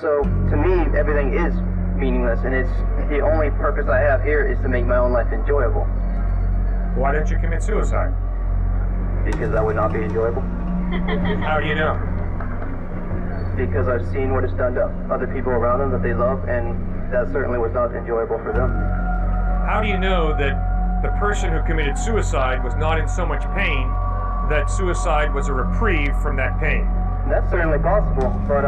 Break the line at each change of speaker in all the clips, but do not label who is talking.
So to me, everything is meaningless, and it's the only purpose I have here is to make my own life enjoyable.
Why don't you commit suicide?
Because that would not be enjoyable.
How do you know?
Because I've seen what it's done to other people around them that they love, and that certainly was not enjoyable for them.
How do you know that the person who committed suicide was not in so much pain that suicide was a reprieve from that pain?
That's certainly possible, but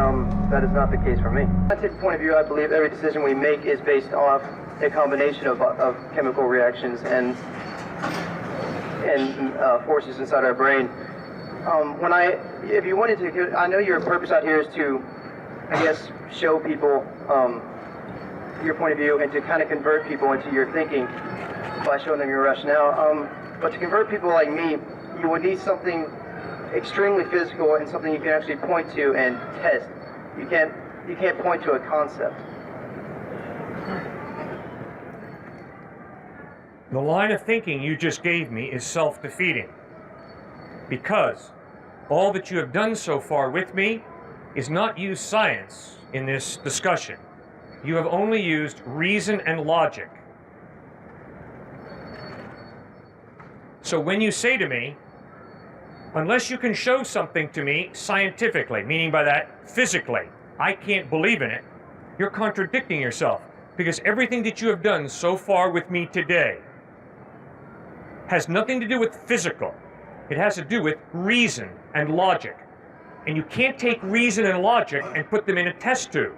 that is not the case for me. From a scientific point of view, I believe every decision we make is based off a combination of chemical reactions and forces inside our brain. If you wanted to, I know your purpose out here is to, I guess, show people your point of view and to kind of convert people into your thinking by showing them your rationale. But to convert people like me, you would need something extremely physical and something you can actually point to and test. You can't point to a concept.
The line of thinking you just gave me is self-defeating, because all that you have done so far with me is not use science in this discussion. You have only used reason and logic. So when you say to me, unless you can show something to me scientifically, meaning by that physically, I can't believe in it, you're contradicting yourself, because everything that you have done so far with me today has nothing to do with physical. It has to do with reason and logic. And you can't take reason and logic and put them in a test tube.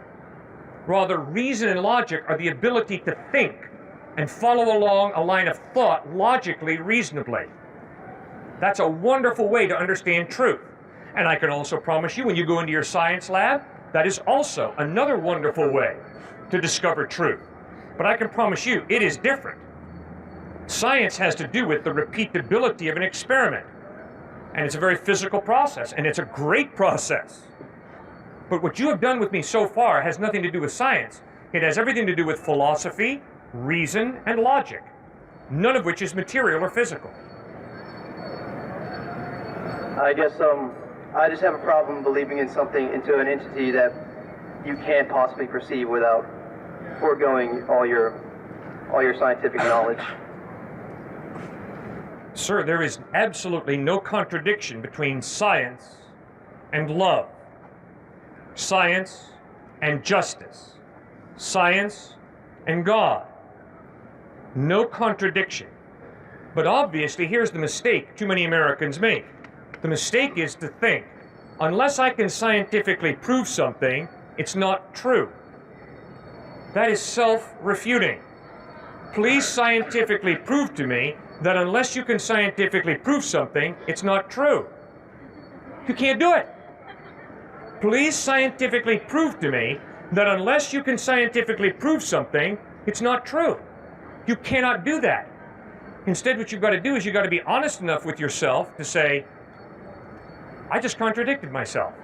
Rather, reason and logic are the ability to think and follow along a line of thought logically, reasonably. That's a wonderful way to understand truth. And I can also promise you, when you go into your science lab, that is also another wonderful way to discover truth. But I can promise you, it is different. Science has to do with the repeatability of an experiment. And it's a very physical process, and it's a great process. But what you have done with me so far has nothing to do with science. It has everything to do with philosophy, reason, and logic, none of which is material or physical.
I guess I just have a problem believing in something, into an entity that you can't possibly perceive without foregoing all your scientific knowledge.
Sir, there is absolutely no contradiction between science and love, science and justice, science and God. No contradiction. But obviously, here's the mistake too many Americans make. The mistake is to think, unless I can scientifically prove something, it's not true. That is self-refuting. Please scientifically prove to me that unless you can scientifically prove something, it's not true. You can't do it. Please scientifically prove to me that unless you can scientifically prove something, it's not true. You cannot do that. Instead, what you've got to do is you've got to be honest enough with yourself to say, I just contradicted myself.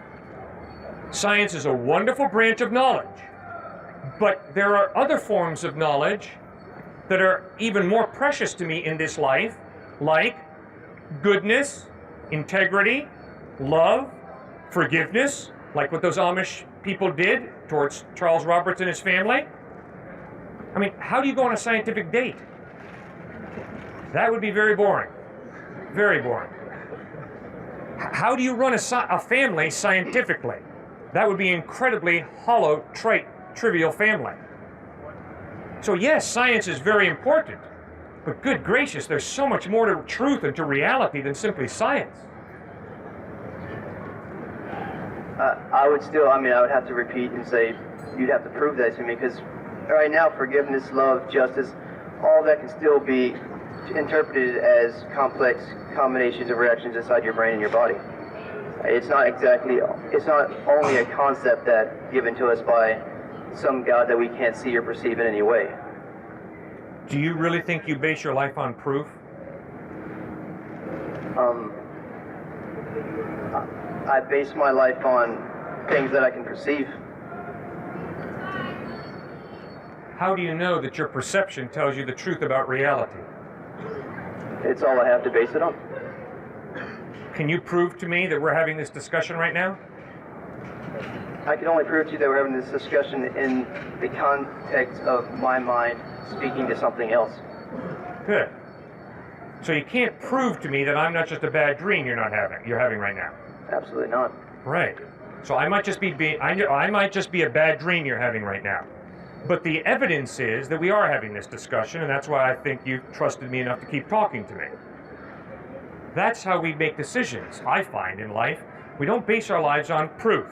Science is a wonderful branch of knowledge, but there are other forms of knowledge that are even more precious to me in this life, like goodness, integrity, love, forgiveness, like what those Amish people did towards Charles Roberts and his family. I mean, how do you go on a scientific date? That would be very boring. Very boring. How do you run a family scientifically? That would be incredibly hollow, trite, trivial family. So yes, science is very important, but good gracious, there's so much more to truth and to reality than simply science.
I would have to repeat and say, you'd have to prove that to me, because right now, forgiveness, love, justice, all that can still be interpreted as complex combinations of reactions inside your brain and your body. It's not only a concept that given to us by some God that we can't see or perceive in any way.
Do you really think you base your life on proof?
I base my life on things that I can perceive.
How do you know that your perception tells you the truth about reality?
It's all I have to base it on.
Can you prove to me that we're having this discussion right now?
I can only prove to you that we're having this discussion in the context of my mind speaking to something else.
Good. So you can't prove to me that I'm not just a bad dream you're having right now.
Absolutely not.
Right. So I might just be I might just be a bad dream you're having right now. But the evidence is that we are having this discussion, and that's why I think you've trusted me enough to keep talking to me. That's how we make decisions, I find, in life. We don't base our lives on proof.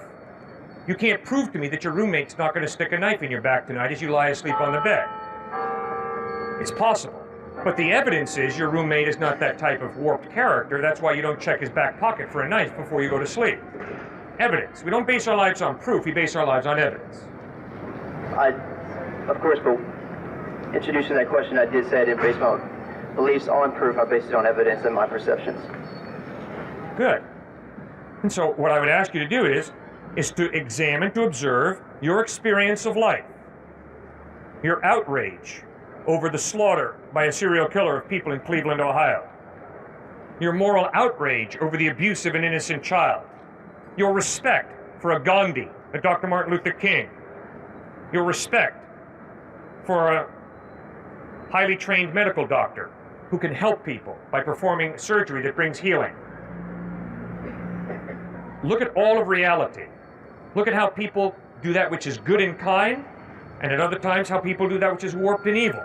You can't prove to me that your roommate's not going to stick a knife in your back tonight as you lie asleep on the bed. It's possible. But the evidence is your roommate is not that type of warped character. That's why you don't check his back pocket for a knife before you go to sleep. Evidence. We don't base our lives on proof. We base our lives on evidence.
Of course, but introducing that question, I did say I didn't base my beliefs on proof. I based it on evidence and my perceptions.
Good. And so what I would ask you to do is to examine, to observe your experience of life, your outrage over the slaughter by a serial killer of people in Cleveland, Ohio, your moral outrage over the abuse of an innocent child, your respect for a Gandhi, a Dr. Martin Luther King, your respect for a highly trained medical doctor who can help people by performing surgery that brings healing. Look at all of reality. Look at how people do that which is good and kind, and at other times how people do that which is warped and evil.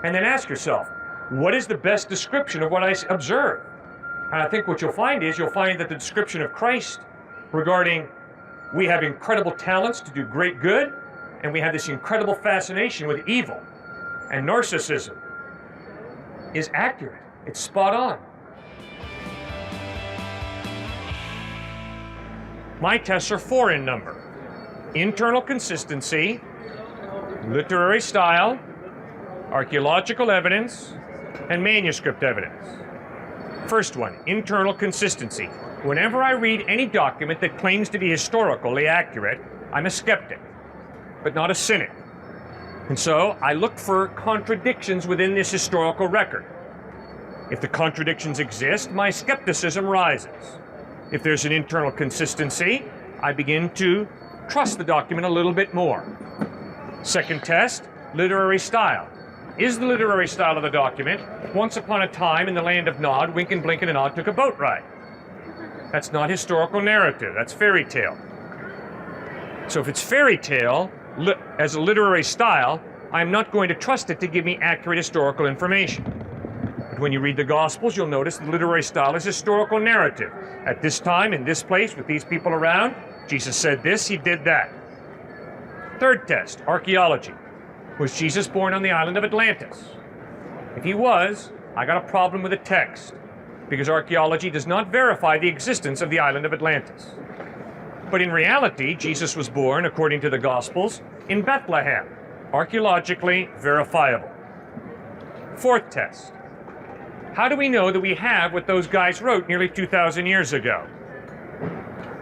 And then ask yourself, what is the best description of what I observe? And I think what you'll find that the description of Christ regarding we have incredible talents to do great good, and we have this incredible fascination with evil and narcissism is accurate. It's spot on. My tests are 4 in number: internal consistency, literary style, archaeological evidence, and manuscript evidence. First one, internal consistency. Whenever I read any document that claims to be historically accurate, I'm a skeptic, but not a cynic. And so I look for contradictions within this historical record. If the contradictions exist, my skepticism rises. If there's an internal consistency, I begin to trust the document a little bit more. Second test, literary style. Is the literary style of the document, once upon a time in the land of Nod, Wynken, Blynken, and Nod took a boat ride? That's not historical narrative, that's fairy tale. So if it's fairy tale, as a literary style, I'm not going to trust it to give me accurate historical information. But when you read the Gospels, you'll notice the literary style is historical narrative. At this time, in this place, with these people around, Jesus said this, he did that. Third test, archaeology. Was Jesus born on the island of Atlantis? If he was, I got a problem with the text, because archaeology does not verify the existence of the island of Atlantis. But in reality, Jesus was born, according to the Gospels, in Bethlehem, archaeologically verifiable. Fourth test. How do we know that we have what those guys wrote nearly 2,000 years ago?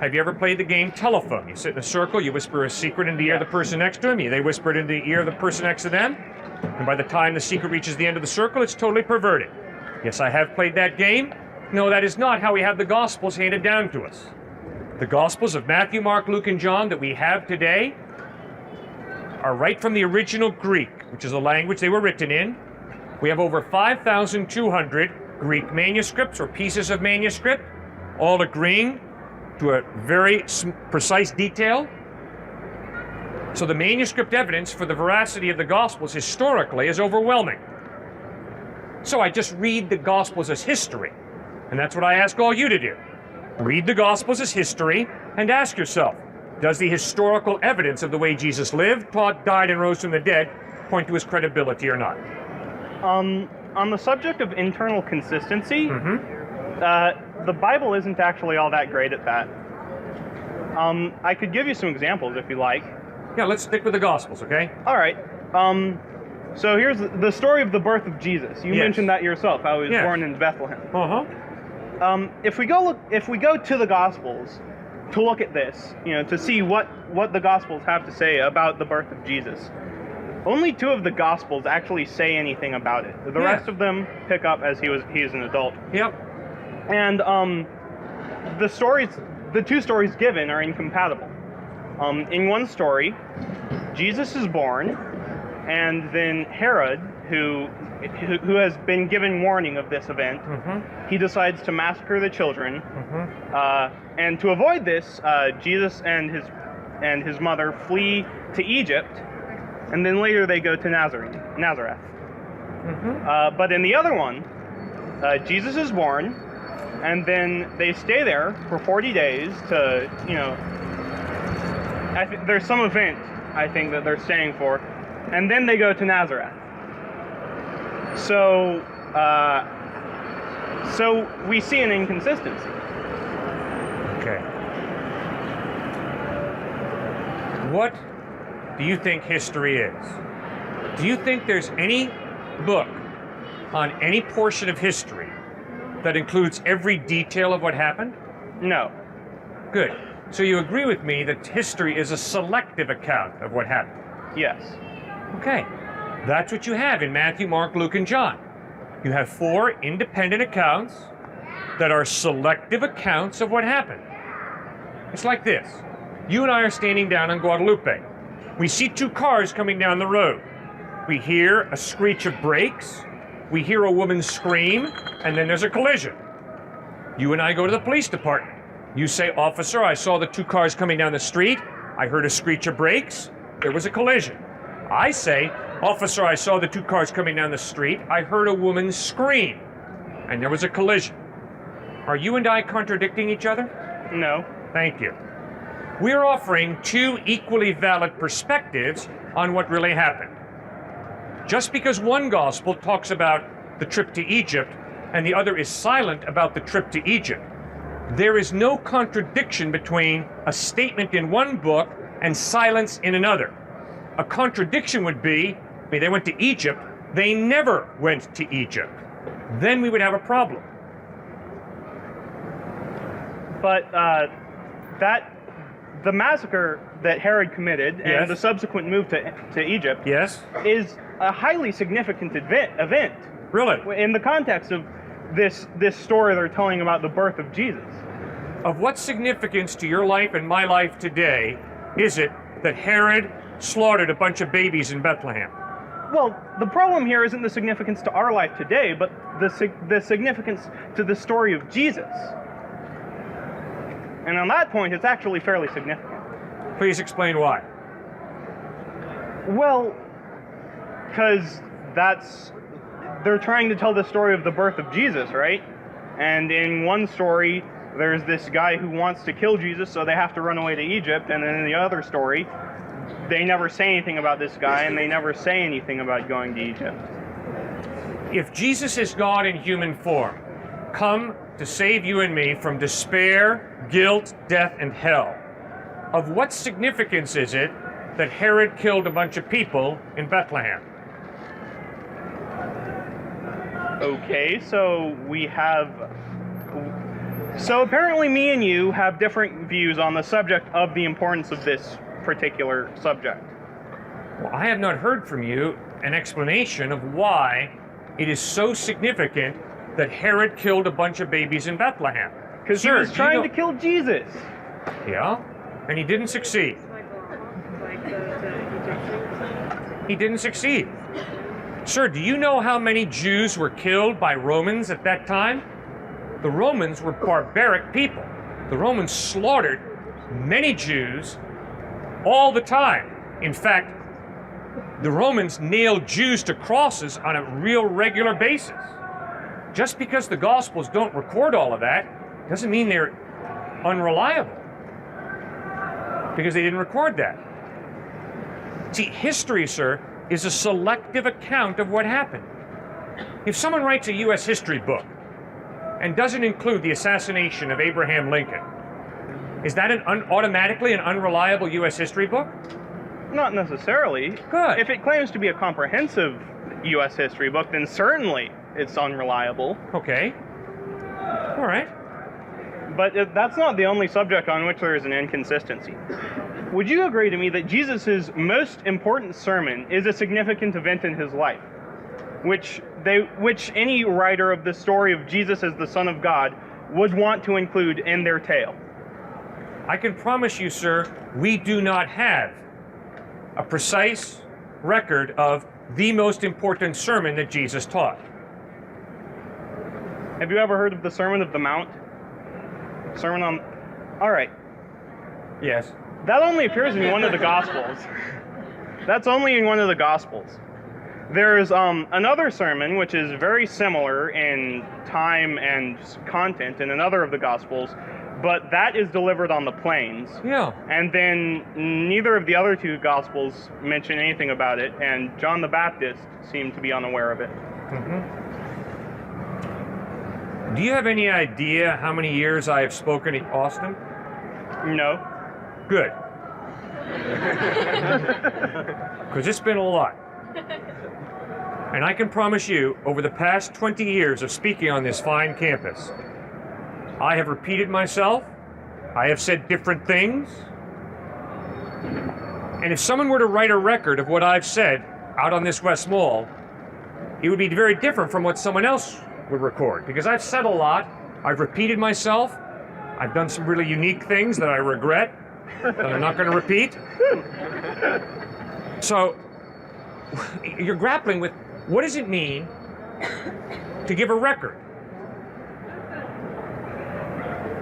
Have you ever played the game telephone? You sit in a circle, you whisper a secret into the ear of the person next to him, they whisper it into the ear of the person next to them, and by the time the secret reaches the end of the circle, it's totally perverted. Yes, I have played that game. No, that is not how we have the Gospels handed down to us. The Gospels of Matthew, Mark, Luke, and John that we have today are right from the original Greek, which is the language they were written in. We have over 5,200 Greek manuscripts or pieces of manuscript, all agreeing to a very precise detail. So the manuscript evidence for the veracity of the Gospels historically is overwhelming. So I just read the Gospels as history, and that's what I ask all you to do. Read the Gospels as history and ask yourself, does the historical evidence of the way Jesus lived, taught, died, and rose from the dead point to his credibility or not?
On the subject of internal consistency, the Bible isn't actually all that great at that. I could give you some examples if you like.
Yeah, let's stick with the Gospels, okay?
All right. So here's the story of the birth of Jesus. You mentioned that yourself, how he was born in Bethlehem. If we go to the Gospels to look at this, to see what the Gospels have to say about the birth of Jesus, only 2 of the Gospels actually say anything about it. The rest of them pick up as he is an adult.
Yep.
And the 2 stories given are incompatible. In one story, Jesus is born, and then Herod, who has been given warning of this event, he decides to massacre the children. And to avoid this, Jesus and his mother flee to Egypt, and then later they go to Nazareth. But in the other one, Jesus is born, and then they stay there for 40 days to, there's some event, I think, that they're staying for, and then they go to Nazareth. So we see an inconsistency.
Okay. What do you think history is? Do you think there's any book on any portion of history that includes every detail of what happened?
No.
Good. So you agree with me that history is a selective account of what happened?
Yes.
Okay. That's what you have in Matthew, Mark, Luke, and John. You have 4 independent accounts that are selective accounts of what happened. It's like this. You and I are standing down on Guadalupe. We see 2 cars coming down the road. We hear a screech of brakes. We hear a woman scream, and then there's a collision. You and I go to the police department. You say, "Officer, I saw the 2 cars coming down the street. I heard a screech of brakes. There was a collision." I say, "Officer, I saw the 2 cars coming down the street. I heard a woman scream, and there was a collision." Are you and I contradicting each other?
No.
Thank you. We're offering 2 equally valid perspectives on what really happened. Just because one gospel talks about the trip to Egypt and the other is silent about the trip to Egypt, there is no contradiction between a statement in one book and silence in another. A contradiction would be, they went to Egypt, they never went to Egypt. Then we would have a problem.
But the massacre that Herod committed and the subsequent move to Egypt is a highly significant event.
Really?
In the context of this story they're telling about the birth of Jesus.
Of what significance to your life and my life today is it that Herod slaughtered a bunch of babies in Bethlehem?
Well, the problem here isn't the significance to our life today, but the significance to the story of Jesus. And on that point, it's actually fairly significant.
Please explain why.
Well, because they're trying to tell the story of the birth of Jesus, right? And in one story, there's this guy who wants to kill Jesus, so they have to run away to Egypt. And then in the other story, they never say anything about this guy, and they never say anything about going to Egypt.
If Jesus is God in human form, come to save you and me from despair, guilt, death, and hell, of what significance is it that Herod killed a bunch of people in Bethlehem?
Okay, so apparently me and you have different views on the subject of the importance of this particular subject.
Well, I have not heard from you an explanation of why it is so significant that Herod killed a bunch of babies in Bethlehem.
Because he was trying to kill Jesus.
Yeah, and he didn't succeed. He didn't succeed. Sir, do you know how many Jews were killed by Romans at that time? The Romans were barbaric people. The Romans slaughtered many Jews all the time. In fact, the Romans nailed Jews to crosses on a real regular basis. Just because the Gospels don't record all of that doesn't mean they're unreliable, because they didn't record that. See, history, sir, is a selective account of what happened. If someone writes a U.S. history book and doesn't include the assassination of Abraham Lincoln, is that automatically an unreliable U.S. history book?
Not necessarily.
Good.
If it claims to be a comprehensive U.S. history book, then certainly it's unreliable.
Okay. All right.
But that's not the only subject on which there is an inconsistency. Would you agree to me that Jesus' most important sermon is a significant event in his life, which any writer of the story of Jesus as the Son of God would want to include in their tale?
I can promise you, sir, we do not have a precise record of the most important sermon that Jesus taught.
Have you ever heard of the Sermon of the Mount? Sermon on... All right.
Yes.
That only appears in one of the Gospels. That's only in one of the Gospels. There's another sermon which is very similar in time and content in another of the Gospels, but that is delivered on the plains.
Yeah.
And then neither of the other two Gospels mention anything about it, and John the Baptist seemed to be unaware of it.
Mm-hmm. Do you have any idea how many years I have spoken in Austin?
No.
Good. Because it's been a lot. And I can promise you, over the past 20 years of speaking on this fine campus, I have repeated myself, I have said different things, and if someone were to write a record of what I've said out on this West Mall, it would be very different from what someone else would record, because I've said a lot, I've repeated myself, I've done some really unique things that I regret, that I'm not going to repeat. So, you're grappling with, what does it mean to give a record?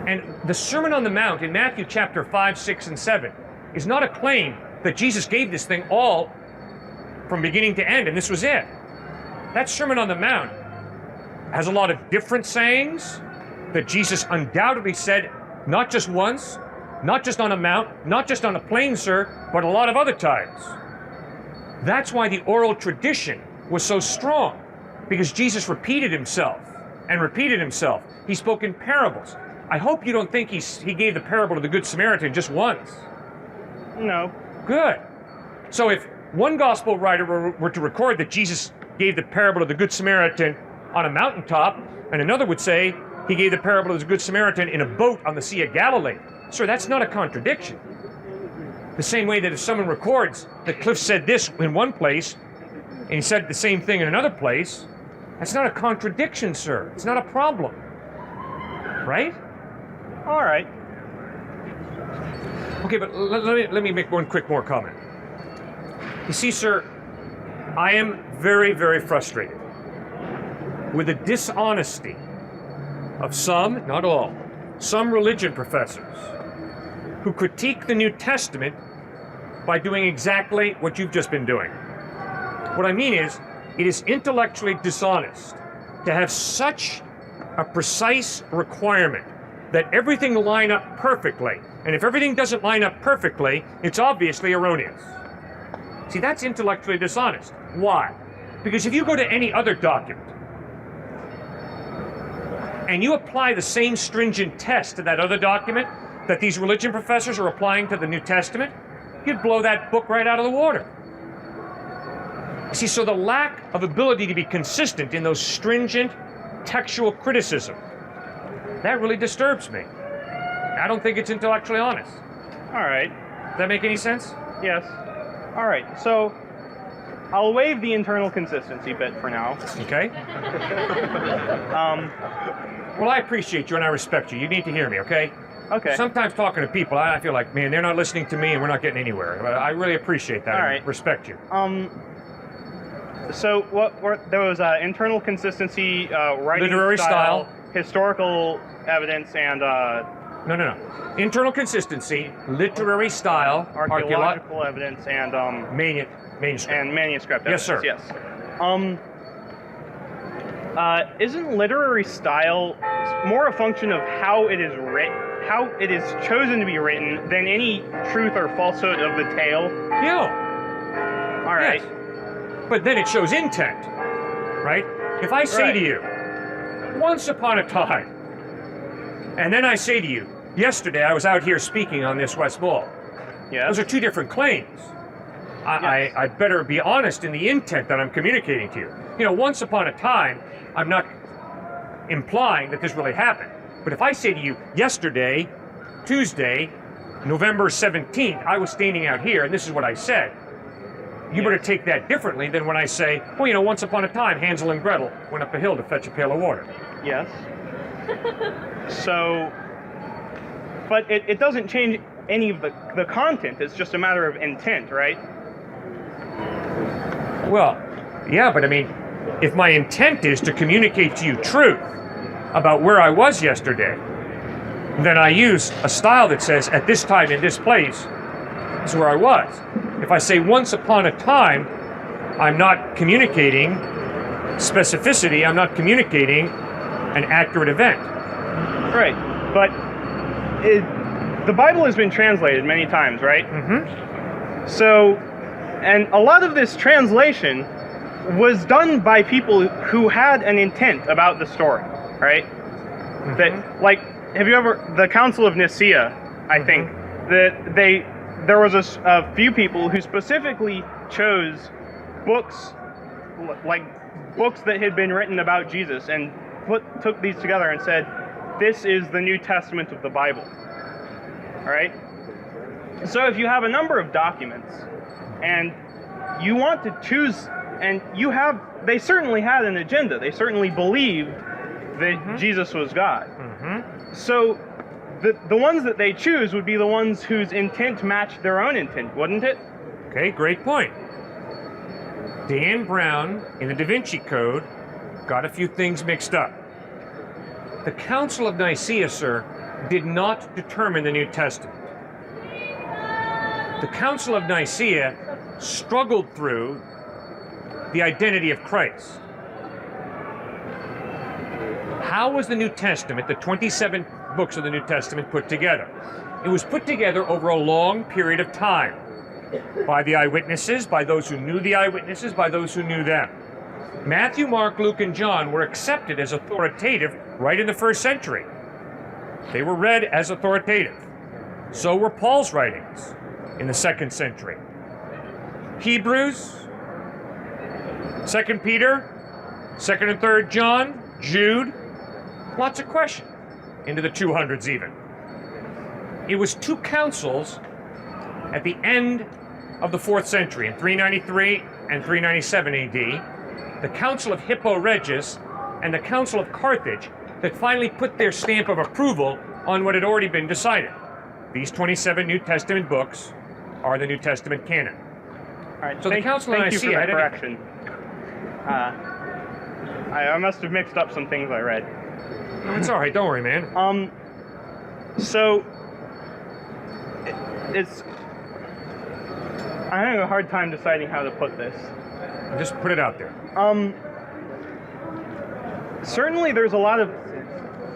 And the Sermon on the Mount in Matthew chapter 5, 6, and 7 is not a claim that Jesus gave this thing all from beginning to end, and this was it. That Sermon on the Mount has a lot of different sayings that Jesus undoubtedly said not just once, not just on a mount, not just on a plain, sir, but a lot of other times. That's why the oral tradition was so strong, because Jesus repeated himself and repeated himself. He spoke in parables. I hope you don't think he gave the parable of the Good Samaritan just once.
No.
Good. So if one gospel writer were to record that Jesus gave the parable of the Good Samaritan on a mountaintop, and another would say he gave the parable of the Good Samaritan in a boat on the Sea of Galilee. Sir, that's not a contradiction. The same way that if someone records that Cliffe said this in one place, and he said the same thing in another place, that's not a contradiction, sir. It's not a problem. Right?
All right.
Okay, but let me make one quick more comment. You see, sir, I am very, very frustrated with the dishonesty of some, not all, some religion professors who critique the New Testament by doing exactly what you've just been doing. What I mean is, it is intellectually dishonest to have such a precise requirement that everything line up perfectly. And if everything doesn't line up perfectly, it's obviously erroneous. See, that's intellectually dishonest. Why? Because if you go to any other document and you apply the same stringent test to that other document that these religion professors are applying to the New Testament, you'd blow that book right out of the water. See, so the lack of ability to be consistent in those stringent textual criticism, that really disturbs me. I don't think it's intellectually honest.
All right.
Does that make any sense?
Yes. All right. So I'll waive the internal consistency bit for now.
Okay. Well, I appreciate you and I respect you. You need to hear me, okay?
Okay.
Sometimes talking to people, I feel like, man, they're not listening to me and we're not getting anywhere. But I really appreciate that.
All right.
And respect you.
So there was internal consistency, writing
literary style,
historical evidence, and
no. Internal consistency, literary style,
archaeological evidence, and
manuscript.
And manuscript evidence.
Yes, sir.
Yes. Isn't literary style more a function of how it is written, how it is chosen to be written, than any truth or falsehood of the tale?
Yeah.
All right.
Yes. But then it shows intent, right? If I say to you, once upon a time, and then I say to you, yesterday I was out here speaking on this West Mall.
Yes.
Those are two different claims. I better be honest in the intent that I'm communicating to you. You know, once upon a time, I'm not implying that this really happened. But if I say to you, yesterday, Tuesday, November 17th, I was standing out here and this is what I said, you better take that differently than when I say, well, you know, once upon a time, Hansel and Gretel went up a hill to fetch a pail of water.
Yes. So, but it doesn't change any of the content. It's just a matter of intent, right?
Well, yeah, but I mean, if my intent is to communicate to you truth about where I was yesterday, then I use a style that says, at this time in this place is where I was. If I say once upon a time, I'm not communicating specificity, I'm not communicating an accurate event.
Right, but the Bible has been translated many times, right?
Mm-hmm.
So, and a lot of this translation was done by people who had an intent about the story, right? Mm-hmm. That, like, have you ever, the Council of Nicaea, I think, that there was a few people who specifically chose books, like books that had been written about Jesus, and took these together and said, this is the New Testament of the Bible, all right? So if you have a number of documents, and you want to choose, and they certainly had an agenda. They certainly believed that Jesus was God. So the ones that they choose would be the ones whose intent matched their own intent, wouldn't it?
Okay, great point. Dan Brown in the Da Vinci Code got a few things mixed up. The Council of Nicaea, sir, did not determine the New Testament. The Council of Nicaea struggled through the identity of Christ. How was the New Testament, the 27 books of the New Testament, put together? It was put together over a long period of time by the eyewitnesses, by those who knew the eyewitnesses, by those who knew them. Matthew, Mark, Luke, and John were accepted as authoritative right in the first century. They were read as authoritative. So were Paul's writings in the second century. Hebrews, 2 Peter, 2nd and 3rd John, Jude, lots of questions, into the 200s even. It was two councils at the end of the 4th century, in 393 and 397 AD, the Council of Hippo Regius and the Council of Carthage, that finally put their stamp of approval on what had already been decided. These 27 New Testament books are the New Testament canon.
All right,
so the Council of Nicaea
thank you for the correction. I must have mixed up some things I read.
No, it's all right. Don't worry, man.
So it's I'm having a hard time deciding how to put this.
Just put it out there.
Certainly, there's a lot of.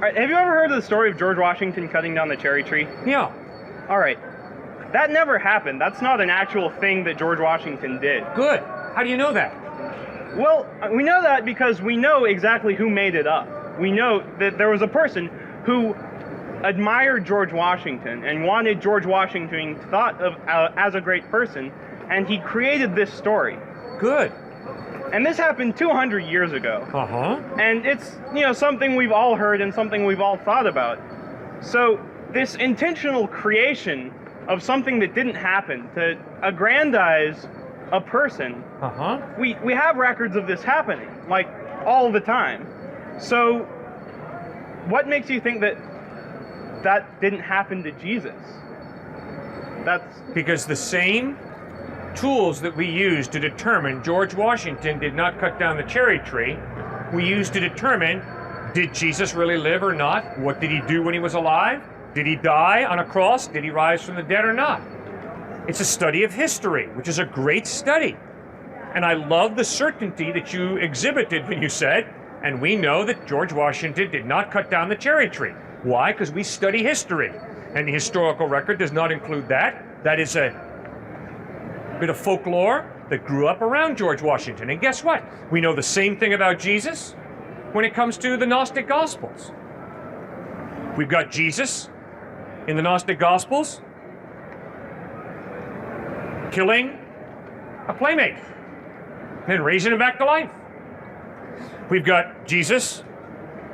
Have you ever heard of the story of George Washington cutting down the cherry tree?
Yeah.
All right. That never happened. That's not an actual thing that George Washington did.
Good. How do you know that?
Well, we know that because we know exactly who made it up. We know that there was a person who admired George Washington and wanted George Washington thought of as a great person, and he created this story.
Good.
And this happened 200 years ago.
Uh-huh.
And it's, something we've all heard and something we've all thought about. So this intentional creation of something that didn't happen to aggrandize a person, we have records of this happening, like, all the time. So what makes you think that that didn't happen to Jesus? That's
because the same tools that we use to determine George Washington did not cut down the cherry tree, we use to determine, did Jesus really live or not? What did he do when he was alive? Did he die on a cross? Did he rise from the dead or not? It's a study of history, which is a great study. And I love the certainty that you exhibited when you said, and we know that George Washington did not cut down the cherry tree. Why? Because we study history. And the historical record does not include that. That is a bit of folklore that grew up around George Washington. And guess what? We know the same thing about Jesus when it comes to the Gnostic Gospels. We've got Jesus in the Gnostic Gospels killing a playmate, then raising him back to life. We've got Jesus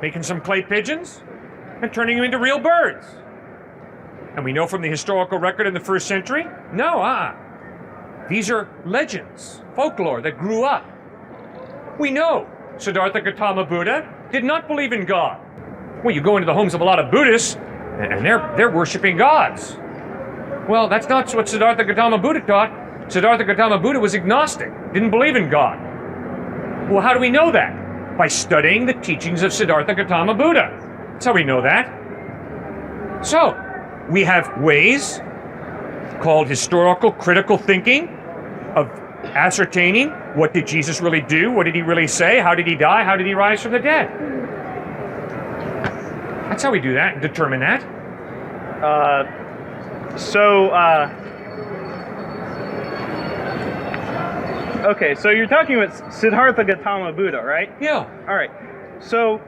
making some clay pigeons and turning them into real birds. And we know from the historical record in the first century, these are legends, folklore that grew up. We know Siddhartha Gautama Buddha did not believe in God. Well, you go into the homes of a lot of Buddhists, And they're worshiping gods. Well, that's not what Siddhartha Gautama Buddha taught. Siddhartha Gautama Buddha was agnostic, didn't believe in God. Well, how do we know that? By studying the teachings of Siddhartha Gautama Buddha. That's how we know that. So, we have ways called historical critical thinking of ascertaining what did Jesus really do, what did he really say, how did he die, how did he rise from the dead. That's how we do that and determine that.
Okay, so you're talking about Siddhartha Gautama Buddha, right?
Yeah.
All right. So,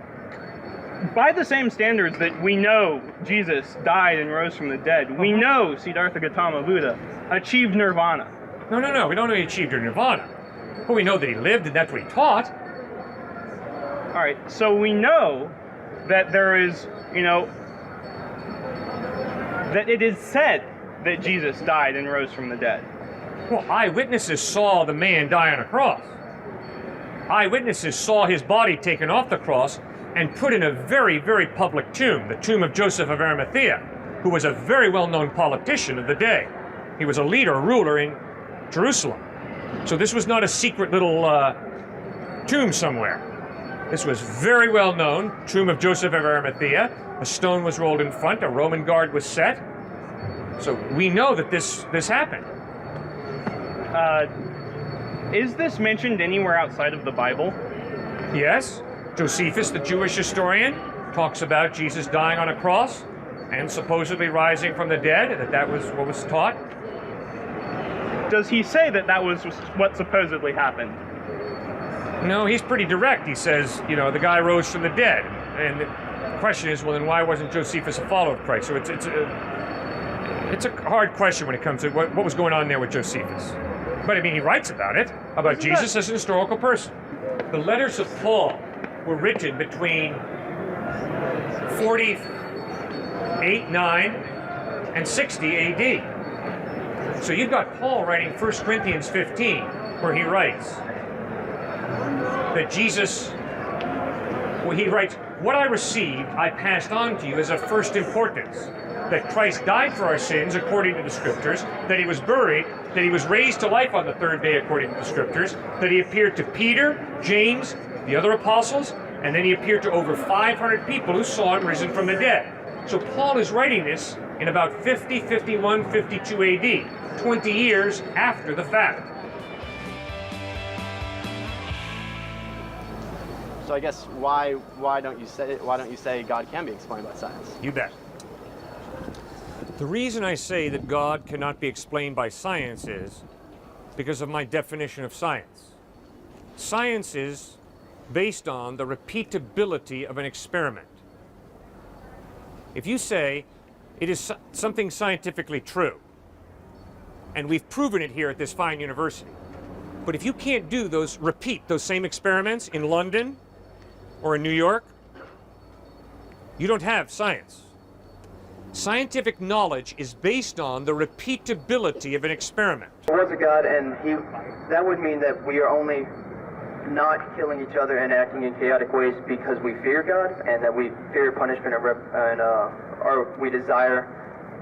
by the same standards that we know Jesus died and rose from the dead, we know Siddhartha Gautama Buddha achieved nirvana.
No. We don't know he achieved nirvana. But we know that he lived and that's what he taught.
All right. So we know that there is, that it is said that Jesus died and rose from the dead.
Well, eyewitnesses saw the man die on a cross. Eyewitnesses saw his body taken off the cross and put in a very, very public tomb, the tomb of Joseph of Arimathea, who was a very well-known politician of the day. He was a leader, a ruler in Jerusalem. So this was not a secret little tomb somewhere. This was very well-known, tomb of Joseph of Arimathea. A stone was rolled in front, a Roman guard was set. So we know that this happened.
Is this mentioned anywhere outside of the Bible?
Yes. Josephus, the Jewish historian, talks about Jesus dying on a cross and supposedly rising from the dead, that was what was taught.
Does he say that was what supposedly happened?
No, he's pretty direct. He says, the guy rose from the dead. And the question is, well, then why wasn't Josephus a follower of Christ? So it's a hard question when it comes to what was going on there with Josephus. But I mean, he writes about it, about Jesus as an historical person. The letters of Paul were written between 48, 9, and 60 AD. So you've got Paul writing 1 Corinthians 15, where he writes that Jesus, he writes, "What I received, I passed on to you as of first importance, that Christ died for our sins according to the Scriptures, that he was buried, that he was raised to life on the third day according to the Scriptures, that he appeared to Peter, James, the other apostles, and then he appeared to over 500 people who saw him risen from the dead." So Paul is writing this in about 50, 51, 52 AD, 20 years after the fact.
So I guess why don't you say God can be explained by science?
You bet. The reason I say that God cannot be explained by science is because of my definition of science. Science is based on the repeatability of an experiment. If you say it is something scientifically true, and we've proven it here at this fine university, but if you can't do those same experiments in London or in New York, you don't have science. Scientific knowledge is based on the repeatability of an experiment.
There was a God, and that would mean that we are only not killing each other and acting in chaotic ways because we fear God, and that we fear punishment or we desire,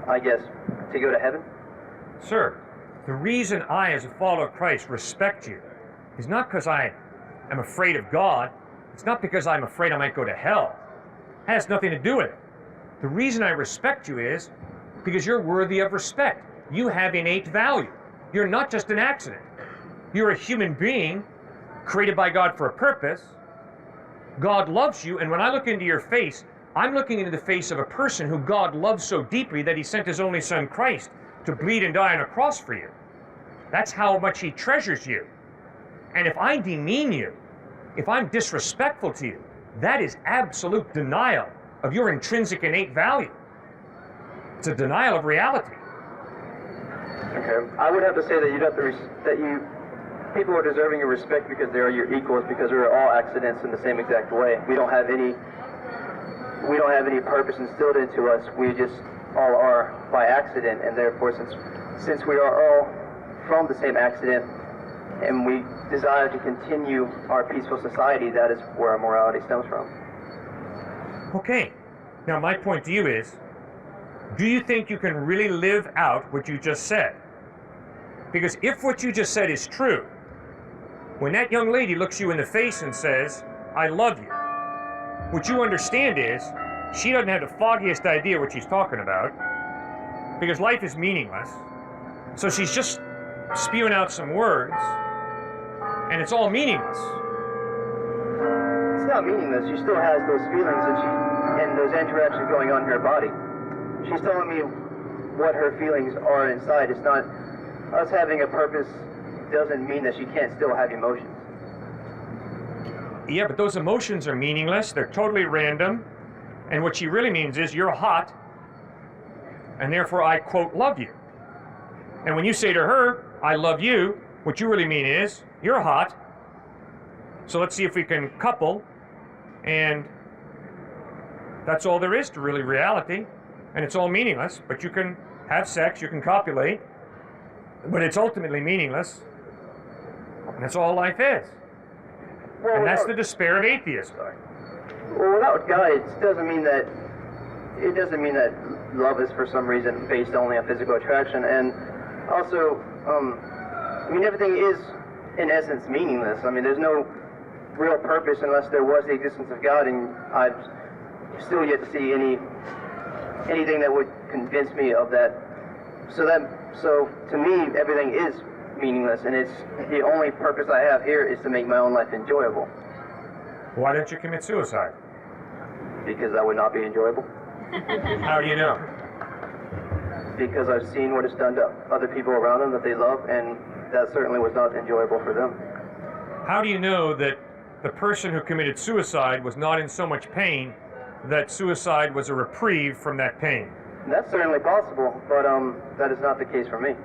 I guess, to go to heaven?
Sir, the reason I, as a follower of Christ, respect you is not because I am afraid of God. It's not because I'm afraid I might go to hell. It has nothing to do with it. The reason I respect you is because you're worthy of respect. You have innate value. You're not just an accident. You're a human being created by God for a purpose. God loves you, and when I look into your face, I'm looking into the face of a person who God loves so deeply that he sent his only son, Christ, to bleed and die on a cross for you. That's how much he treasures you. And if I demean you, if I'm disrespectful to you, that is absolute denial of your intrinsic innate value. It's a denial of reality.
Okay, I would have to say that people are deserving your respect because they are your equals, because we are all accidents in the same exact way. We don't have any purpose instilled into us. We just all are by accident, and therefore, since we are all from the same accident, and we desire to continue our peaceful society, that is where our morality stems from.
Okay, now my point to you is, do you think you can really live out what you just said? Because if what you just said is true, when that young lady looks you in the face and says, I love you, what you understand is she doesn't have the foggiest idea what she's talking about, because life is meaningless. So she's just spewing out some words, and it's all meaningless.
It's not meaningless. She still has those feelings and those interactions going on in her body. She's telling me what her feelings are inside. It's not us having a purpose doesn't mean that she can't still have emotions.
Yeah, but those emotions are meaningless. They're totally random. And what she really means is you're hot, and therefore I, quote, love you. And when you say to her, I love you, what you really mean is you're hot. So let's see if we can couple. And that's all there is to really reality. And it's all meaningless. But you can have sex, you can copulate, but it's ultimately meaningless. And that's all life is.
Well,
and that's the despair of atheism.
Well, without God, it doesn't mean that love is for some reason based only on physical attraction. And also, I mean, everything is in essence meaningless. I mean, there's no real purpose unless there was the existence of God, and I've still yet to see anything that would convince me of that. So to me, everything is meaningless, and it's the only purpose I have here is to make my own life enjoyable.
Why don't you commit suicide?
Because that would not be enjoyable.
How do you know?
Because I've seen what it's done to other people around them that they love, and that certainly was not enjoyable for them.
How do you know that the person who committed suicide was not in so much pain that suicide was a reprieve from that pain?
That's certainly possible, but that is not the case for me.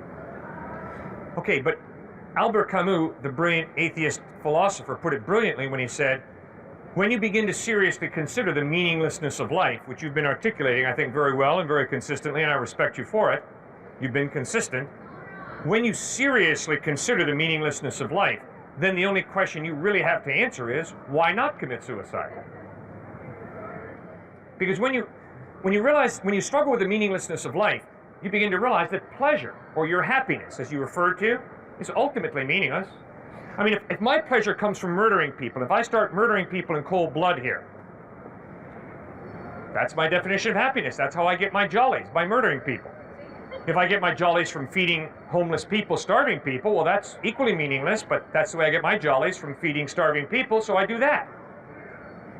Okay, but Albert Camus, the brilliant atheist philosopher, put it brilliantly when he said, when you begin to seriously consider the meaninglessness of life, which you've been articulating, I think, very well and very consistently, and I respect you for it, you've been consistent. When you seriously consider the meaninglessness of life, then the only question you really have to answer is, why not commit suicide? Because when you struggle with the meaninglessness of life, you begin to realize that pleasure, or your happiness, as you referred to, is ultimately meaningless. I mean, if my pleasure comes from murdering people, if I start murdering people in cold blood here, that's my definition of happiness. That's how I get my jollies, by murdering people. If I get my jollies from feeding homeless people, starving people, well, that's equally meaningless, but that's the way I get my jollies, from feeding starving people, so I do that.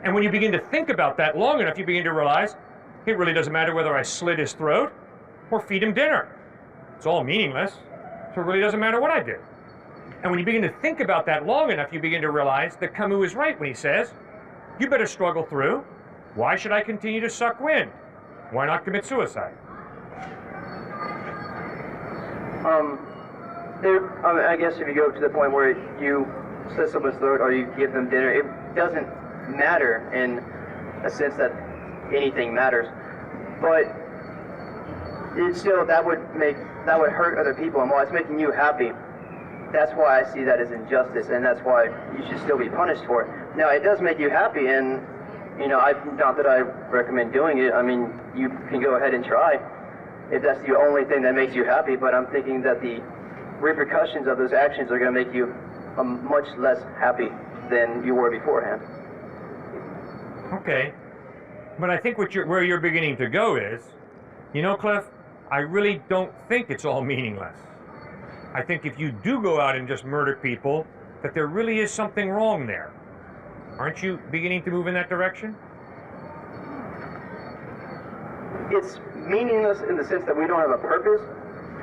And when you begin to think about that long enough, you begin to realize it really doesn't matter whether I slit his throat or feed him dinner. It's all meaningless, so it really doesn't matter what I do. And when you begin to think about that long enough, you begin to realize that Camus is right when he says, you better struggle through. Why should I continue to suck wind? Why not commit suicide?
I guess if you go to the point where you slit someone's throat or you give them dinner, it doesn't matter in a sense that anything matters. But it's still, that would hurt other people, and while it's making you happy, that's why I see that as injustice, and that's why you should still be punished for it. Now, it does make you happy, and not that I recommend doing it. I mean, you can go ahead and try if that's the only thing that makes you happy, but I'm thinking that the repercussions of those actions are going to make you much less happy than you were beforehand.
Okay, but I think where you're beginning to go is, Cliff, I really don't think it's all meaningless. I think if you do go out and just murder people, that there really is something wrong there. Aren't you beginning to move in that direction?
It's meaningless in the sense that we don't have a purpose,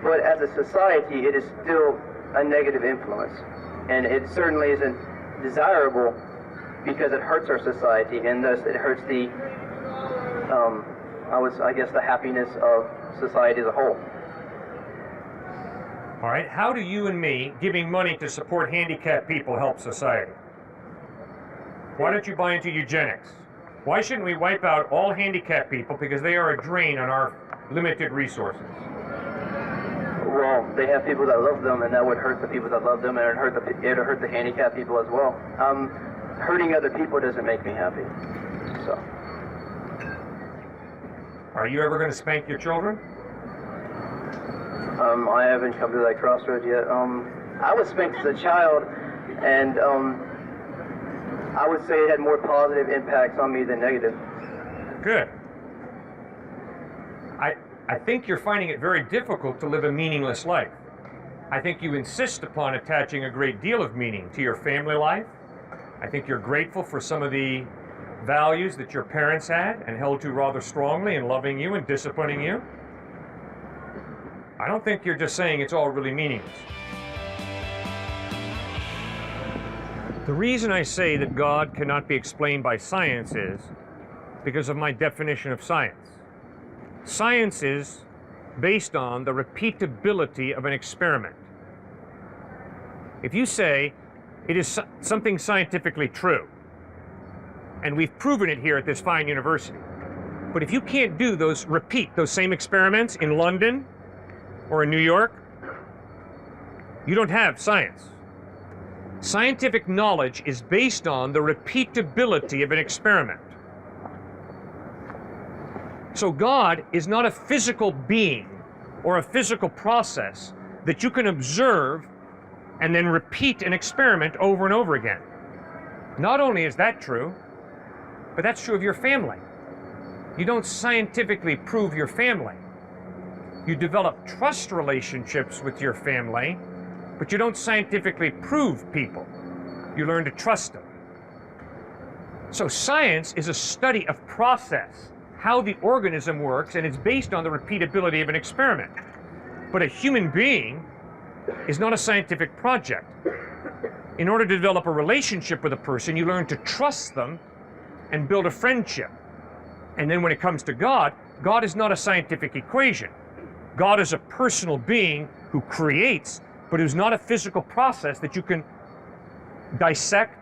but as a society, it is still a negative influence. And it certainly isn't desirable because it hurts our society, and thus it hurts the, the happiness of society as a whole.
All right, how do you and me giving money to support handicapped people help society? Why don't you buy into eugenics? Why shouldn't we wipe out all handicapped people because they are a drain on our limited resources?
Well, they have people that love them, and that would hurt the people that love them, and it would hurt the handicapped people as well. Hurting other people doesn't make me happy. So.
Are you ever going to spank your children?
I haven't come to that crossroads yet. I was spanked as a child, and I would say it had more positive impacts on me than negative.
Good. I think you're finding it very difficult to live a meaningless life. I think you insist upon attaching a great deal of meaning to your family life. I think you're grateful for some of the values that your parents had and held to rather strongly in loving you and disciplining you. I don't think you're just saying it's all really meaningless. The reason I say that God cannot be explained by science is because of my definition of science. Science is based on the repeatability of an experiment. If you say it is something scientifically true, and we've proven it here at this fine university, but if you can't do those same experiments in London or in New York, you don't have science. Scientific knowledge is based on the repeatability of an experiment. So God is not a physical being or a physical process that you can observe and then repeat an experiment over and over again. Not only is that true, but that's true of your family. You don't scientifically prove your family. You develop trust relationships with your family, but you don't scientifically prove people. You learn to trust them. So science is a study of process, how the organism works, and it's based on the repeatability of an experiment. But a human being is not a scientific project. In order to develop a relationship with a person, you learn to trust them and build a friendship. And then when it comes to God, God is not a scientific equation. God is a personal being who creates, but who's not a physical process that you can dissect,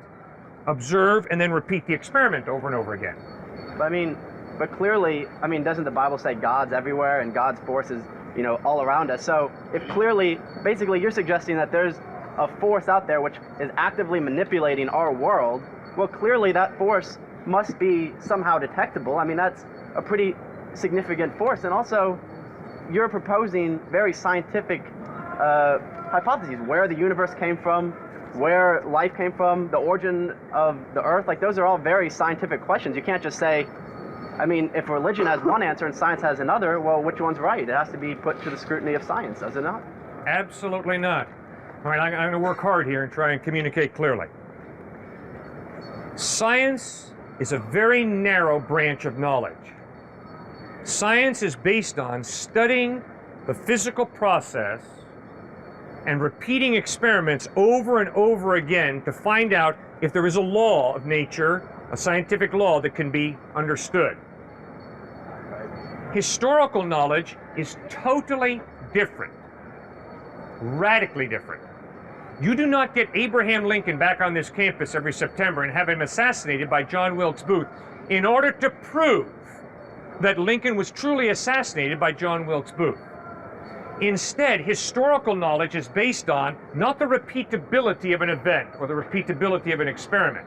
observe, and then repeat the experiment over and over again.
But clearly, doesn't the Bible say God's everywhere and God's force is, all around us? So if clearly, basically you're suggesting that there's a force out there which is actively manipulating our world, well, clearly that force must be somehow detectable. That's a pretty significant force. And also, you're proposing very scientific hypotheses, where the universe came from, where life came from, the origin of the earth. Like, those are all very scientific questions. You can't just say, if religion has one answer and science has another, well, which one's right? It has to be put to the scrutiny of science, does it not?
Absolutely not. All right, I'm going to work hard here and try and communicate clearly. Science is a very narrow branch of knowledge. Science is based on studying the physical process and repeating experiments over and over again to find out if there is a law of nature, a scientific law that can be understood. Historical knowledge is totally different, radically different. You do not get Abraham Lincoln back on this campus every September and have him assassinated by John Wilkes Booth in order to prove that Lincoln was truly assassinated by John Wilkes Booth. Instead, historical knowledge is based on not the repeatability of an event or the repeatability of an experiment.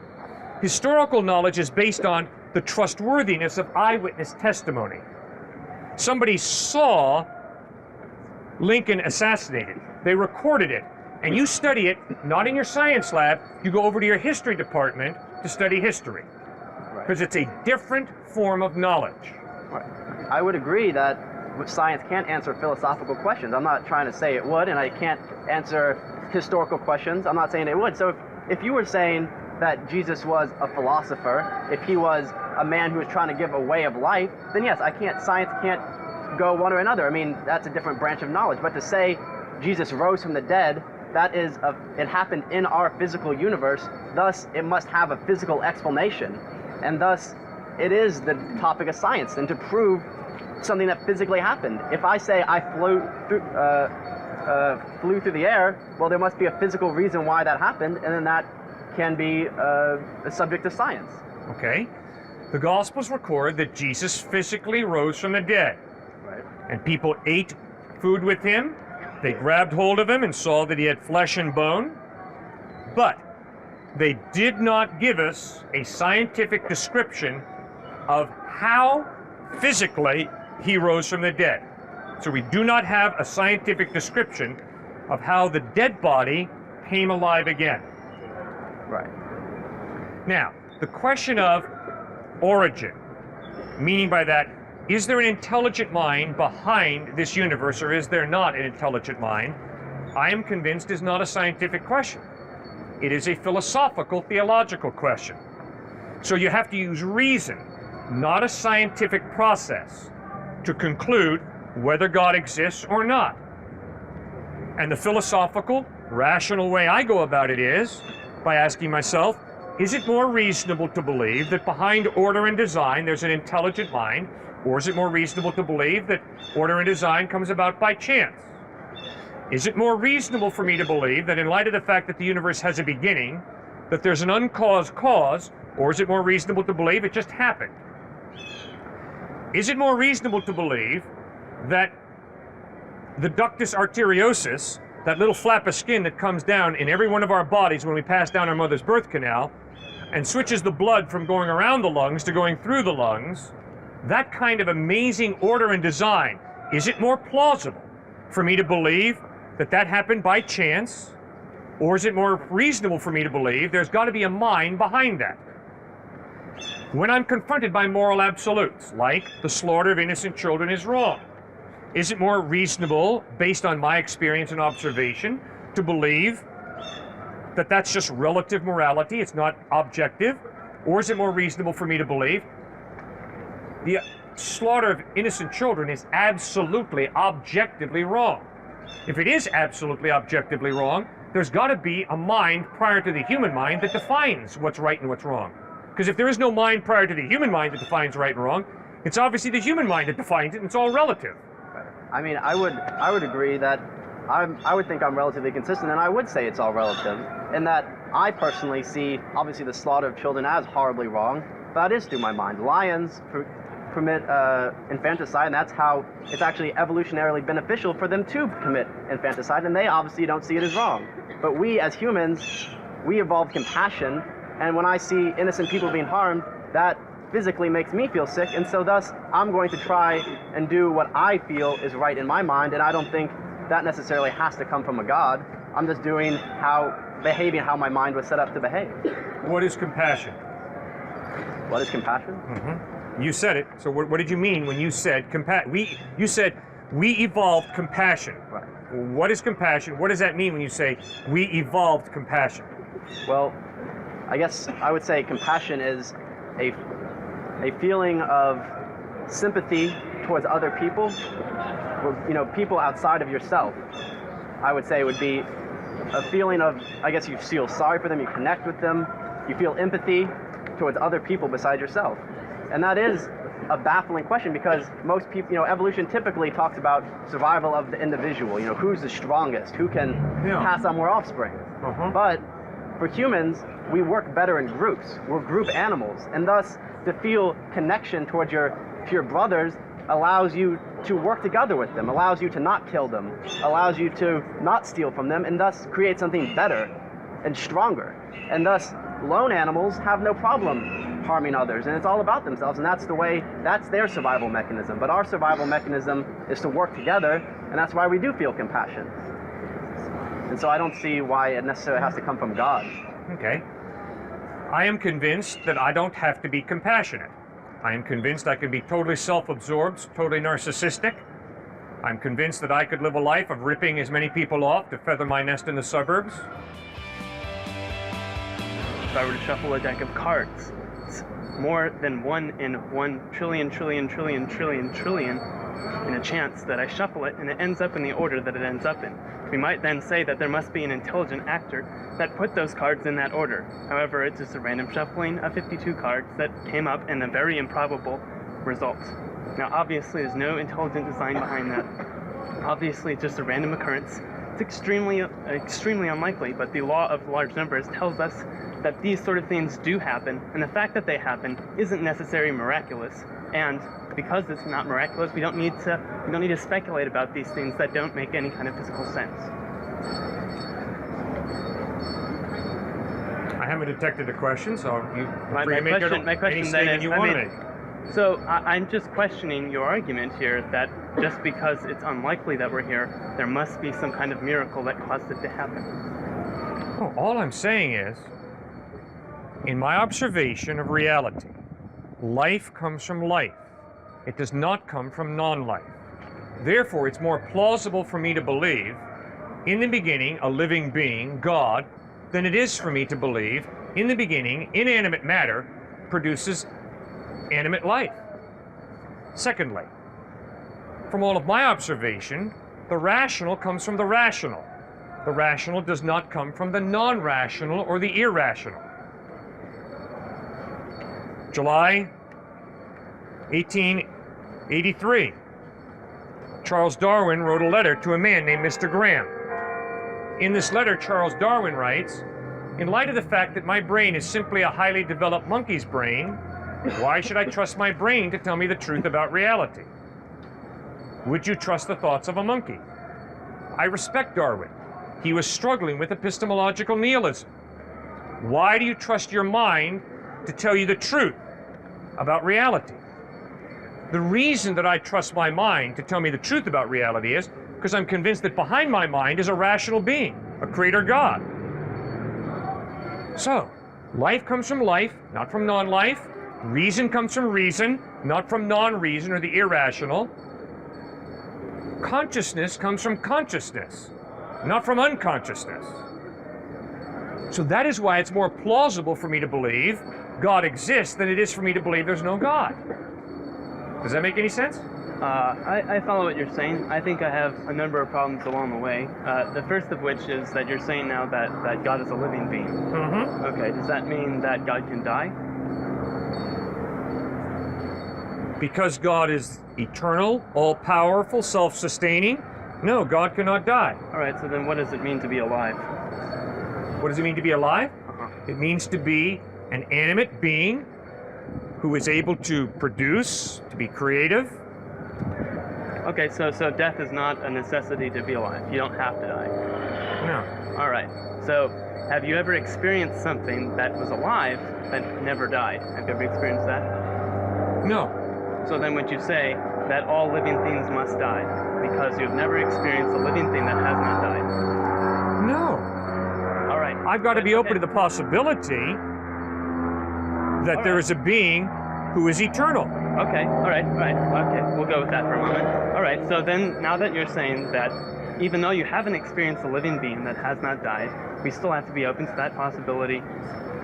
Historical knowledge is based on the trustworthiness of eyewitness testimony. Somebody saw Lincoln assassinated. They recorded it. And you study it, not in your science lab, you go over to your history department to study history. Because it's a different form of knowledge.
I would agree that science can't answer philosophical questions. I'm not trying to say it would, and I can't answer historical questions. I'm not saying it would. So if you were saying that Jesus was a philosopher, if he was a man who was trying to give a way of life, then yes, science can't go one or another. That's a different branch of knowledge. But to say Jesus rose from the dead, it happened in our physical universe, thus it must have a physical explanation. And thus, it is the topic of science, and to prove something that physically happened. If I say I flew through the air, well, there must be a physical reason why that happened, and then that can be a subject of science.
Okay. The Gospels record that Jesus physically rose from the dead.
Right.
And people ate food with him. They grabbed hold of him and saw that he had flesh and bone. But they did not give us a scientific description of how physically he rose from the dead. So we do not have a scientific description of how the dead body came alive again.
Right.
Now, the question of origin, meaning by that, is there an intelligent mind behind this universe, or is there not an intelligent mind? I am convinced is not a scientific question. It is a philosophical, theological question. So you have to use reason, not a scientific process, to conclude whether God exists or not. And the philosophical, rational way I go about it is by asking myself, is it more reasonable to believe that behind order and design there's an intelligent mind, or is it more reasonable to believe that order and design comes about by chance? Is it more reasonable for me to believe that in light of the fact that the universe has a beginning, that there's an uncaused cause, or is it more reasonable to believe it just happened? Is it more reasonable to believe that the ductus arteriosus, that little flap of skin that comes down in every one of our bodies when we pass down our mother's birth canal, and switches the blood from going around the lungs to going through the lungs, that kind of amazing order and design, is it more plausible for me to believe that that happened by chance, or is it more reasonable for me to believe there's got to be a mind behind that? When I'm confronted by moral absolutes, like the slaughter of innocent children is wrong, is it more reasonable, based on my experience and observation, to believe that that's just relative morality, it's not objective? Or is it more reasonable for me to believe the slaughter of innocent children is absolutely objectively wrong? If it is absolutely objectively wrong, there's got to be a mind prior to the human mind that defines what's right and what's wrong. Because if there is no mind prior to the human mind that defines right and wrong, it's obviously the human mind that defines it, and it's all relative.
I mean, I would agree that I would think I'm relatively consistent, and I would say it's all relative, in that I personally see, obviously, the slaughter of children as horribly wrong, but that is through my mind. Lions permit infanticide, and that's how it's actually evolutionarily beneficial for them to commit infanticide, and they obviously don't see it as wrong. But we, as humans, we evolved compassion, and when I see innocent people being harmed, that physically makes me feel sick, and so thus I'm going to try and do what I feel is right in my mind, and I don't think that necessarily has to come from a God. I'm just behaving how my mind was set up to behave.
What is compassion?
What is compassion?
Mm-hmm. You said it. So what did you mean when you said compassion? You said we evolved compassion.
Right.
What is compassion? What does that mean when you say we evolved compassion?
Well, I guess I would say compassion is a feeling of sympathy towards other people, people outside of yourself. I would say it would be a feeling of, I guess you feel sorry for them, you connect with them, you feel empathy towards other people besides yourself. And that is a baffling question, because most people, evolution typically talks about survival of the individual, who's the strongest, who can pass on more offspring.
Uh-huh.
But for humans, we work better in groups. We're group animals, and thus to feel connection towards your brothers allows you to work together with them, allows you to not kill them, allows you to not steal from them, and thus create something better and stronger. And thus, lone animals have no problem harming others, and it's all about themselves, and that's their survival mechanism. But our survival mechanism is to work together, and that's why we do feel compassion. And so I don't see why it necessarily has to come from God.
Okay. I am convinced that I don't have to be compassionate. I am convinced I can be totally self-absorbed, totally narcissistic. I'm convinced that I could live a life of ripping as many people off to feather my nest in the suburbs.
If I were to shuffle a deck of cards, it's more than 1 in 1 trillion in a chance that I shuffle it and it ends up in the order that it ends up in. We might then say that there must be an intelligent actor that put those cards in that order. However, it's just a random shuffling of 52 cards that came up in a very improbable result. Now, obviously, there's no intelligent design behind that. Obviously, it's just a random occurrence. It's extremely unlikely, but the law of large numbers tells us that these sort of things do happen, and the fact that they happen isn't necessarily miraculous. And because it's not miraculous, we don't need to speculate about these things that don't make any kind of physical sense.
I haven't detected a question, so you
My question
any
then
statement
is,
you
I
want to
mean,
make.
So I'm just questioning your argument here that just because it's unlikely that we're here, there must be some kind of miracle that caused it to happen.
Oh, all I'm saying is, in my observation of reality, life comes from life. It does not come from non-life. Therefore, it's more plausible for me to believe in the beginning a living being, God, than it is for me to believe in the beginning inanimate matter produces animate life. Secondly, from all of my observation, the rational comes from the rational. The rational does not come from the non-rational or the irrational. July 1883, Charles Darwin wrote a letter to a man named Mr. Graham. In this letter, Charles Darwin writes, "In light of the fact that my brain is simply a highly developed monkey's brain, why should I trust my brain to tell me the truth about reality? Would you trust the thoughts of a monkey?" I respect Darwin. He was struggling with epistemological nihilism. Why do you trust your mind to tell you the truth about reality? The reason that I trust my mind to tell me the truth about reality is because I'm convinced that behind my mind is a rational being, a creator God. So, life comes from life, not from non-life. Reason comes from reason, not from non-reason or the irrational. Consciousness comes from consciousness, not from unconsciousness. So that is why it's more plausible for me to believe God exists than it is for me to believe there's no God. Does that make any sense?
I follow what you're saying. I think I have a number of problems along the way. The first of which is that you're saying now that God is a living being.
Mm-hmm.
Okay, does that mean that God can die?
Because God is eternal, all-powerful, self-sustaining, no, God cannot die.
All right, so then what does it mean to be alive?
What does it mean to be alive?
Uh-huh.
It means to be an animate being who is able to produce, to be creative.
Okay, so death is not a necessity to be alive. You don't have to die.
No.
All right. So have you ever experienced something that was alive that never died? Have you ever experienced that?
No.
So then would you say that all living things must die because you've never experienced a living thing that has not died?
No.
All right.
I've got to be open to the possibility that there is a being who is eternal.
Okay, all right. Okay, we'll go with that for a moment. All right, so then now that you're saying that even though you haven't experienced a living being that has not died, we still have to be open to that possibility.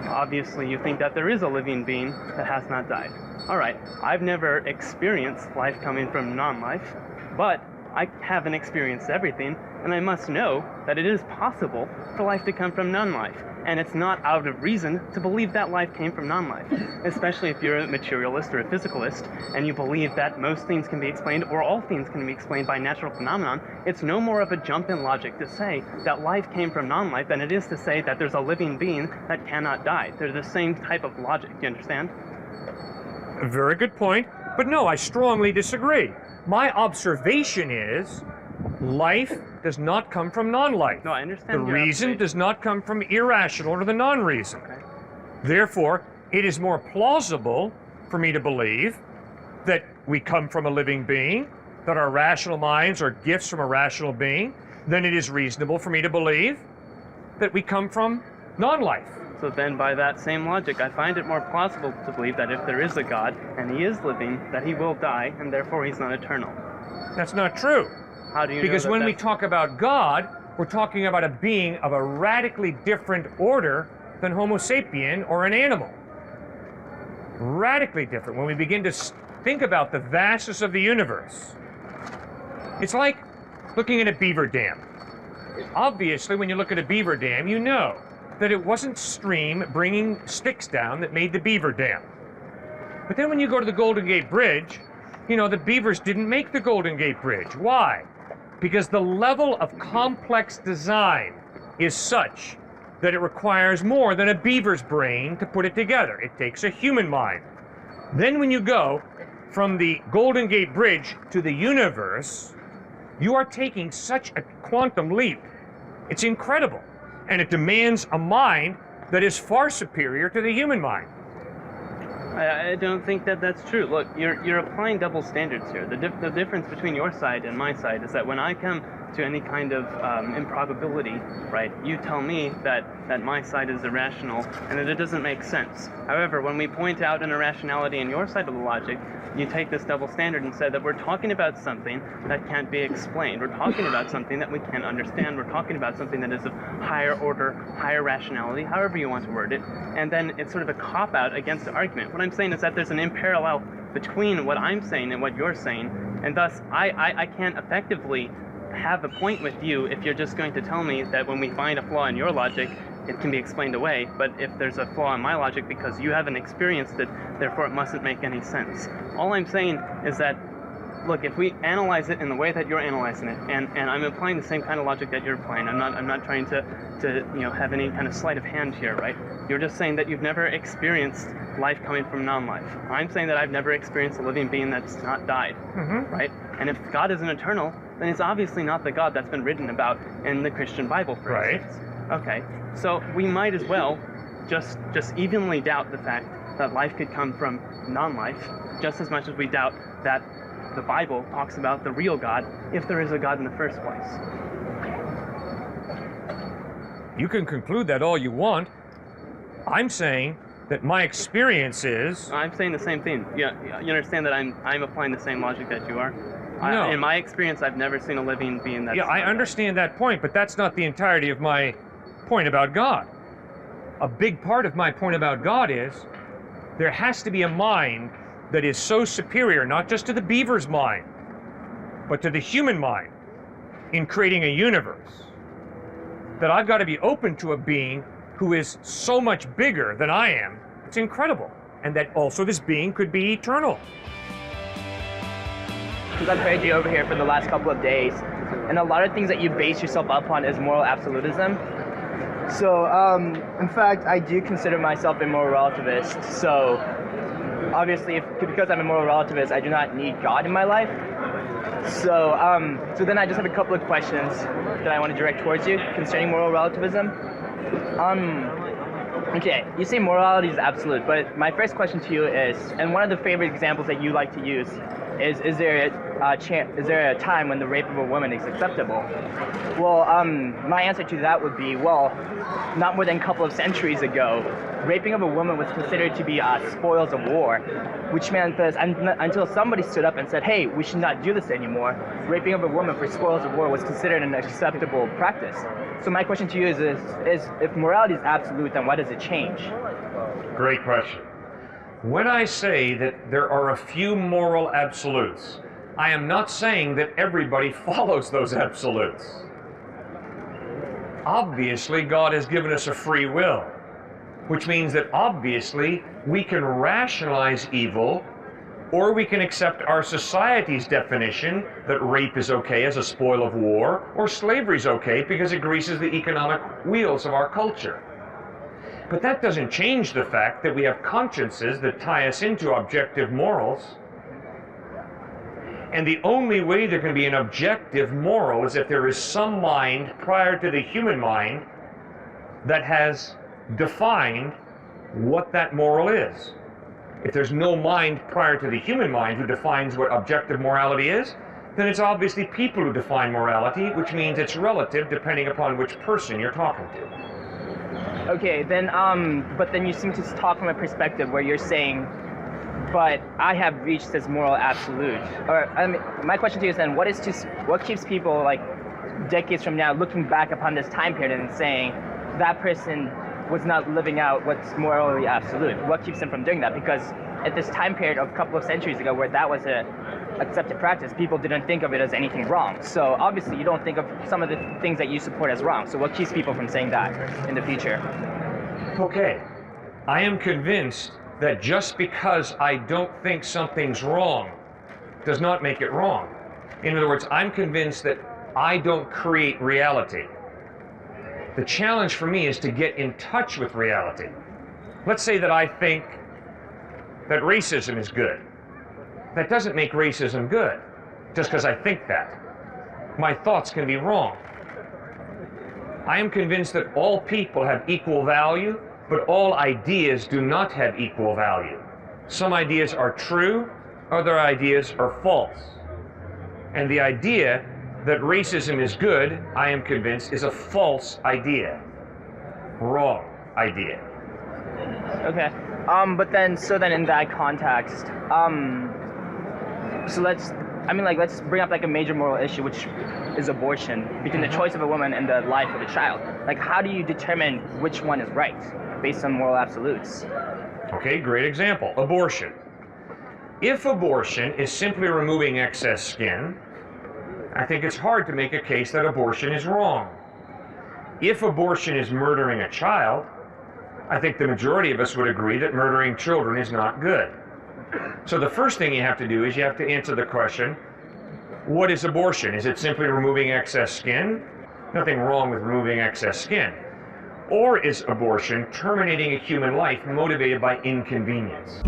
Obviously, you think that there is a living being that has not died. All right, I've never experienced life coming from non-life, but I haven't experienced everything, and I must know that it is possible for life to come from non-life. And it's not out of reason to believe that life came from non-life, especially if you're a materialist or a physicalist, and you believe that most things can be explained, or all things can be explained by natural phenomenon. It's no more of a jump in logic to say that life came from non-life than it is to say that there's a living being that cannot die. They're the same type of logic, do you understand?
A very good point, but no, I strongly disagree. My observation is life does not come from non-life.
No, I understand.
The reason does not come from irrational or the non-reason.
Okay.
Therefore, it is more plausible for me to believe that we come from a living being, that our rational minds are gifts from a rational being, than it is reasonable for me to believe that we come from non-life.
So then by that same logic, I find it more plausible to believe that if there is a God, and he is living, that he will die, and therefore he's not eternal.
That's not true.
How do you know
Because
that
when we talk about God, we're talking about a being of a radically different order than Homo sapien or an animal. Radically different. When we begin to think about the vastness of the universe, it's like looking at a beaver dam. Obviously, when you look at a beaver dam, you know that it wasn't stream bringing sticks down that made the beaver dam. But then when you go to the Golden Gate Bridge, you know, the beavers didn't make the Golden Gate Bridge. Why? Because the level of complex design is such that it requires more than a beaver's brain to put it together. It takes a human mind. Then when you go from the Golden Gate Bridge to the universe, you are taking such a quantum leap. It's incredible. And it demands a mind that is far superior to the human mind.
I don't think that that's true. Look, you're applying double standards here. The difference between your side and my side is that when I come to any kind of improbability, right, you tell me that my side is irrational and that it doesn't make sense. However, when we point out an irrationality in your side of the logic, you take this double standard and say that we're talking about something that can't be explained. We're talking about something that we can't understand. We're talking about something that is of higher order, higher rationality, however you want to word it. And then it's sort of a cop-out against the argument. What I'm saying is that there's an imparallel between what I'm saying and what you're saying, and thus I can't effectively have a point with you if you're just going to tell me that when we find a flaw in your logic, it can be explained away, but if there's a flaw in my logic because you haven't experienced it, therefore it mustn't make any sense. All I'm saying is that, look, if we analyze it in the way that you're analyzing it, and I'm applying the same kind of logic that you're applying, I'm not trying to have any kind of sleight of hand here, right? You're just saying that you've never experienced life coming from non-life. I'm saying that I've never experienced a living being that's not died, right? And if God isn't eternal, then it's obviously not the God that's been written about in the Christian Bible, for instance. Okay, so we might as well just evenly doubt the fact that life could come from non-life, just as much as we doubt that the Bible talks about the real God, if there is a God in the first place.
You can conclude that all you want. I'm saying that my experience is...
I'm saying the same thing. You understand that I'm applying the same logic that you are?
No.
In my experience, I've never seen a living being that's...
Yeah, I understand that point, but that's not the entirety of my point about God. A big part of my point about God is there has to be a mind that is so superior, not just to the beaver's mind, but to the human mind in creating a universe, that I've got to be open to a being who is so much bigger than I am. It's incredible. And that also this being could be eternal.
Because I've heard you over here for the last couple of days, and a lot of things that you base yourself upon is moral absolutism. So, in fact, I do consider myself a moral relativist. So, obviously, because I'm a moral relativist, I do not need God in my life. So, so then I just have a couple of questions that I want to direct towards you concerning moral relativism. Okay, you say morality is absolute, but my first question to you is, and one of the favorite examples that you like to use is there a time when the rape of a woman is acceptable? Well, my answer to that would be, well, not more than a couple of centuries ago, raping of a woman was considered to be spoils of war, which meant that until somebody stood up and said, hey, we should not do this anymore, raping of a woman for spoils of war was considered an acceptable practice. So my question to you is if morality is absolute, then why does it change?
Great question. When I say that there are a few moral absolutes, I am not saying that everybody follows those absolutes. Obviously, God has given us a free will, which means that obviously we can rationalize evil, or we can accept our society's definition that rape is okay as a spoil of war, or slavery is okay because it greases the economic wheels of our culture. But that doesn't change the fact that we have consciences that tie us into objective morals. And the only way there can be an objective moral is if there is some mind prior to the human mind that has defined what that moral is. If there's no mind prior to the human mind who defines what objective morality is, then it's obviously people who define morality, which means it's relative depending upon which person you're talking to.
Okay, then, but then you seem to talk from a perspective where you're saying, but I have reached this moral absolute. Or, I mean, my question to you is then, what keeps people, like, decades from now looking back upon this time period and saying, that person was not living out what's morally absolute? What keeps them from doing that? Because at this time period of a couple of centuries ago where that was a accepted practice, people didn't think of it as anything wrong. So obviously you don't think of some of the things that you support as wrong. So what keeps people from saying that in the future?
Okay, I am convinced that just because I don't think something's wrong does not make it wrong. In other words, I'm convinced that I don't create reality. The challenge for me is to get in touch with reality. Let's say that I think that racism is good. That doesn't make racism good, just because I think that. My thoughts can be wrong. I am convinced that all people have equal value, but all ideas do not have equal value. Some ideas are true, other ideas are false. And the idea that racism is good, I am convinced, is a false idea. Wrong idea.
Okay. But then, so then in that context, so let's bring up like a major moral issue, which is abortion, between the choice of a woman and the life of a child. Like, how do you determine which one is right based on moral absolutes?
Okay, great example. Abortion. If abortion is simply removing excess skin, I think it's hard to make a case that abortion is wrong. If abortion is murdering a child, I think the majority of us would agree that murdering children is not good. So the first thing you have to do is you have to answer the question, what is abortion? Is it simply removing excess skin? Nothing wrong with removing excess skin. Or is abortion terminating a human life motivated by inconvenience?